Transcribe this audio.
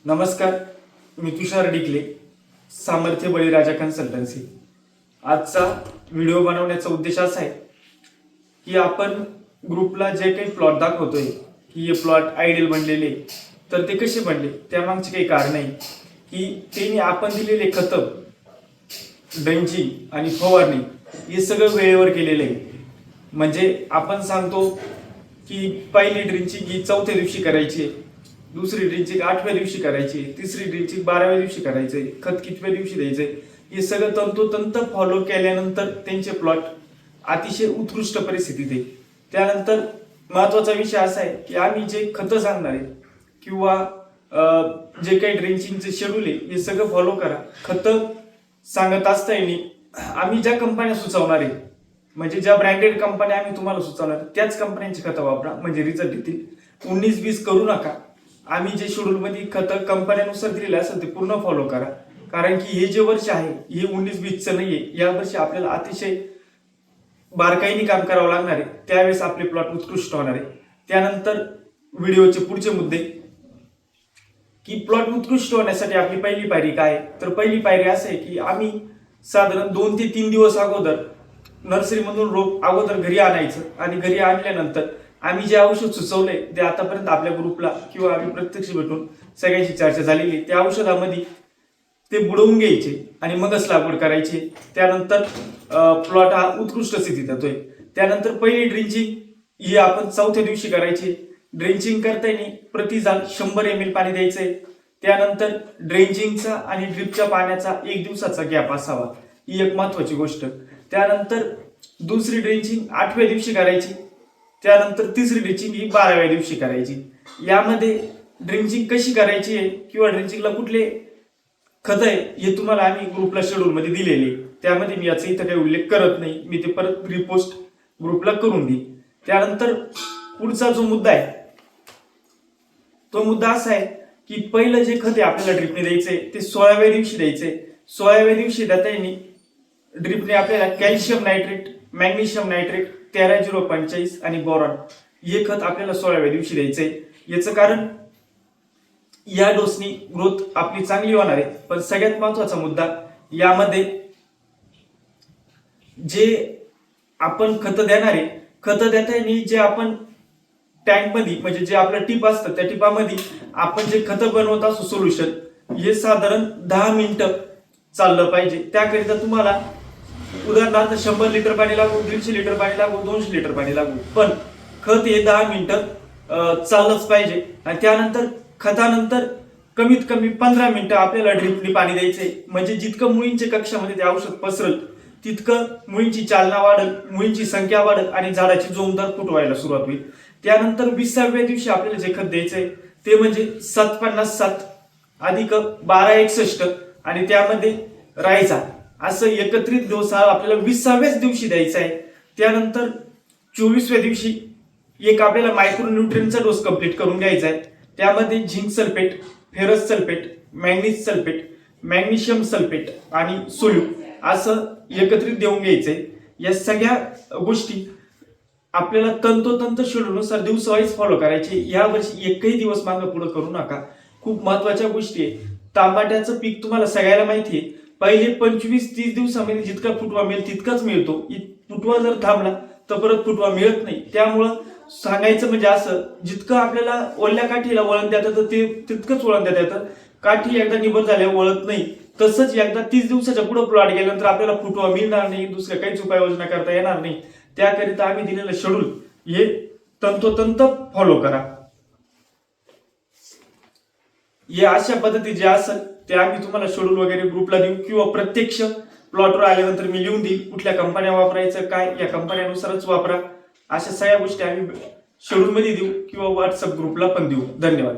नमस्कार, मी तुषार डिकले, सामर्थ्य बळीराजा कन्सल्टन्सी. आजचा व्हिडिओ बनवण्याचा उद्देश असा आहे की आपण ग्रुपला जे काही प्लॉट दाखवतोय की हे प्लॉट आयडियल बनलेले, तर ते कसे बनले त्यामागचे काही कारण आहे की त्यांनी आपण दिलेले खतं, ड्रेंचिंग आणि फवारणी हे सगळं वेळेवर केलेलं आहे. म्हणजे आपण सांगतो की पहिली ड्रेंचिंग ही 4थ्या दिवशी करायची, दुसरी ड्रिंचिंग 8व्या दिवशी करायची, तिसरी ड्रिंचिंग 12व्या दिवशी करायचे, खत कितव्या दिवशी द्यायचे, हे सगळं तंतोतंत फॉलो केल्यानंतर त्यांचे प्लॉट अतिशय उत्कृष्ट परिस्थितीत आहे. त्यानंतर महत्वाचा विषय असा आहे की आम्ही जे खतं सांगणार आहे किंवा जे काही ड्रिंचिंगचे शेड्यूल आहे हे सगळं फॉलो करा. खतं सांगत असताना आम्ही ज्या कंपन्या सुचवणार आहे, म्हणजे ज्या ब्रँडेड कंपन्या आम्ही तुम्हाला सुचवणार त्याच कंपन्यांची खतं वापरा, म्हणजे रिझल्ट येतील. 19-20 करू नका. आम्ही जे शेड्यूल मध्ये खतं कंपन्यानुसार दिलेलं असेल ते पूर्ण फॉलो करा, कारण की हे जे वर्ष आहे हे 19-20चं नाहीये. या वर्षी आपल्याला अतिशय बारकाईने काम करावं लागणार आहे, त्यावेळेस आपले प्लॉट उत्कृष्ट होणार आहे. त्यानंतर व्हिडिओचे पुढचे मुद्दे की प्लॉट उत्कृष्ट होण्यासाठी आपली पहिली पायरी काय, तर पहिली पायरी असं आहे की आम्ही साधारण 2 ते 3 दिवस अगोदर नर्सरीमधून रोप अगोदर घरी आणायचं आणि घरी आणल्यानंतर आम्ही जे औषध सुचवलंय ते आतापर्यंत आपल्या ग्रुपला किंवा आम्ही प्रत्यक्ष भेटून सगळ्यांची चर्चा झालेली, त्या औषधामध्ये ते बुडवून घ्यायचे आणि मगच लागवड करायची. त्यानंतर प्लॉट हा उत्कृष्ट स्थितीत येतोय. त्यानंतर पहिली ड्रिंचिंग ही आपण 4थ्या दिवशी करायची. ड्रेंचिंग करताना प्रति जाल 100 ml पाणी द्यायचंय. त्यानंतर ड्रेंचिंगचा आणि ड्रिपच्या पाण्याचा 1 दिवसाचा गॅप असावा, ही एक महत्वाची गोष्ट. त्यानंतर दुसरी ड्रेंचिंग 8व्या दिवशी करायची. त्यानंतर तिसरी ड्रिंचिंग ही 12व्या दिवशी करायची. यामध्ये ड्रिंचिंग कशी करायची आहे किंवा ड्रिंचिंगला कुठले खत आहे हे तुम्हाला आम्ही ग्रुपला शेड्यूल मध्ये दिलेले, त्यामध्ये मी याचा इथं काही उल्लेख करत नाही, मी ते परत रिपोस्ट ग्रुपला करून देईन. त्यानंतर पुढचा जो मुद्दा आहे तो मुद्दा असा आहे की पहिलं जे खत आहे आपल्याला ड्रिपने द्यायचंय ते 16व्या दिवशी द्यायचंय. 16व्या दिवशी देताना ड्रिपने आपल्याला कॅल्शियम नायट्रेट, मॅग्नेशियम नायट्रेट, 13-0-45 आणि बोरॉन हे खत आपल्याला 16व्या दिवशी द्यायचंय. याचं कारण या डोसनी ग्रोथ आपली चांगली होणार आहे. पण सगळ्यात महत्वाचा मुद्दा यामध्ये जे आपण खत देणार आहे, खत देताना जे आपण टँक मध्ये म्हणजे जे आपलं टिप असतं त्या टिपामध्ये आपण जे खत बनवत असतो सोल्युशन, हे साधारण 10 मिनिटं चाललं पाहिजे. त्याकरिता तुम्हाला उदाहरणार्थ 100 लिटर पाणी लागू, 150 लिटर पाणी लागू, 200 लिटर पाणी लागू, पण खत हे 10 मिनिटं चाललंच पाहिजे. आणि त्यानंतर खतानंतर कमीत कमी 15 मिनिटं आपल्याला ड्रिपने पाणी द्यायचंय. म्हणजे जितकं मुळींच्या कक्षामध्ये ते औषध पसरल तितकं मुळींची चालना वाढेल, मुळींची संख्या वाढेल आणि झाडाची जोमदार फूट व्हायला सुरुवात होईल. त्यानंतर 20व्या दिवशी आपल्याला जे खत द्यायचंय ते म्हणजे 757 अधिक 1261 आणि त्यामध्ये राहायचा, असं एकत्रित डोस हा आपल्याला 20व्याच दिवशी द्यायचा आहे. त्यानंतर 24व्या दिवशी एक आपल्याला मायक्रोन्यूट्रियनचा डोस कंप्लीट करून घ्यायचा आहे. त्यामध्ये zinc sulphate, ferrous sulphate, manganese sulphate, magnesium sulphate आणि सोल्यू असं एकत्रित देऊन घ्यायचंय. या सगळ्या गोष्टी आपल्याला तंतोतंत शेड्यूलनुसार दिवसवाईज फॉलो करायचे. या वर्षी एकही दिवस मागे पुढे करू नका. खूप महत्वाच्या गोष्टी आहे. टमाट्याचं पीक तुम्हाला सगळ्याला माहिती आहे, पहिले 25-30 दिवसामध्ये जितका फुटवा मिळेल तितकाच मिळतो. फुटवा जर थांबला तर परत फुटवा मिळत नाही. त्यामुळं सांगायचं म्हणजे असं, जितकं आपल्याला ओल्या काठीला वळण देता येतं ते तितकंच वळण देता येतं. काठी एकदा निबर झाल्यावर वळत नाही. तसंच एकदा 30 दिवसाच्या पुढे प्लॉट गेल्यानंतर आपल्याला फुटवा मिळणार नाही, दुसऱ्या काहीच उपाययोजना करता येणार नाही. त्याकरिता आम्ही दिलेलं शेड्यूल हे तंतोतंत फॉलो करा. हे अशा पद्धती जे असेल ते आम्ही तुम्हाला शेड्यूल वगैरे ग्रुपला देऊ किंवा प्रत्यक्ष प्लॉटवर आल्यानंतर मी लिहून देईल कुठल्या कंपन्या वापरायचं काय, या कंपन्यानुसारच वापरा. अशा सगळ्या गोष्टी आम्ही शेड्यूल मध्ये देऊ किंवा व्हॉट्सअप ग्रुपला पण देऊ. धन्यवाद.